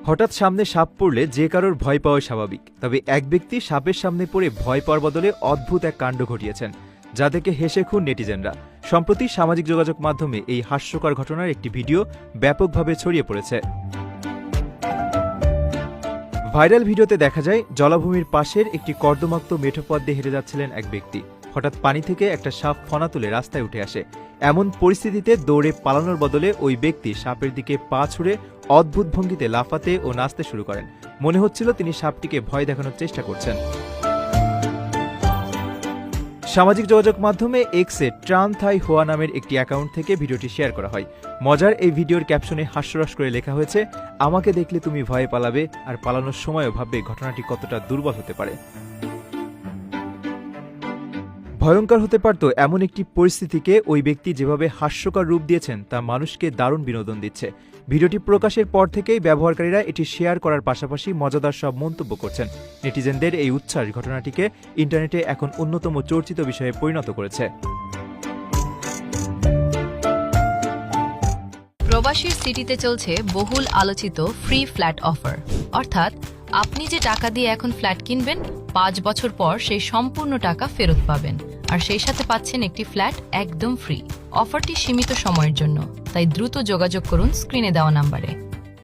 হঠাৎ সামনে সাপ পড়লে যে কারোর ভয় পাওয়া স্বাভাবিক, তবে এক ব্যক্তি সাপের সামনে পড়ে ভয় পাওয়ার বদলে অদ্ভুত এক কাণ্ড ঘটিয়েছেন, যা দেখে হেসে খুন নেটিজেনরা। সম্প্রতি সামাজিক যোগাযোগ মাধ্যমে এই হাস্যকর ঘটনার একটি ভিডিও ব্যাপকভাবে ছড়িয়ে পড়েছে। ভাইরাল ভিডিওতে দেখা যায় জলাভূমির পাশের একটি কর্দমাক্ত মেঠো পথ দিয়ে হেঁটে যাচ্ছিলেন এক ব্যক্তি। হঠাৎ পানি থেকে একটা সাপ ফনা তুলে রাস্তায় উঠে আসে। এমন পরিস্থিতিতে দৌড়ে পালানোর বদলে ওই ব্যক্তি সাপের দিকে পা ছুঁড়ে অদ্ভুত ভঙ্গিতে লাফাতে ও নাচতে শুরু করেন। মনে হচ্ছিল তিনি সাপটিকে ভয় দেখানোর চেষ্টা করছেন। সামাজিক যোগাযোগ মাধ্যমে এক্সে ট্রান থাই হোয়া নামের একটি অ্যাকাউন্ট থেকে ভিডিওটি শেয়ার করা হয়। মজার এই ভিডিওর ক্যাপশনে হাস্যরস করে লেখা হয়েছে, আমাকে দেখলে তুমি ভয়ে পালাবে, আর পালানোর সময়ও ভাববে ঘটনাটি কতটা দুর্বল হতে পারে। ভয়ঙ্কর হতে পারত এমন একটি পরিস্থিতিকে ওই ব্যক্তি যেভাবে হাস্যকর রূপ দিয়েছেন তা মানুষকে দারুণ বিনোদন দিচ্ছে। ভিডিওটি প্রকাশের পর থেকেই ব্যবহারকারীরা এটি শেয়ার করার পাশাপাশি মজাদার সব মন্তব্য করছেন। নেটিজেনদের এই উচ্ছ্বাস ঘটনাটিকে ইন্টারনেটে এখন অন্যতম চর্চিত বিষয়ে পরিণত করেছে। প্রবাসীর সিটিতে চলছে বহুল আলোচিত ফ্রি ফ্ল্যাট অফার, অর্থাৎ আপনি যে টাকা দিয়ে এখন ফ্ল্যাট কিনবেন 5 বছর পর সেই সম্পূর্ণ টাকা ফেরত পাবেন, আর সেই সাথে পাচ্ছেন একটি ফ্ল্যাট একদম ফ্রি। অফারটি সীমিত সময়ের জন্য, তাই দ্রুত যোগাযোগ করুন স্ক্রিনে দেওয়া নাম্বারে।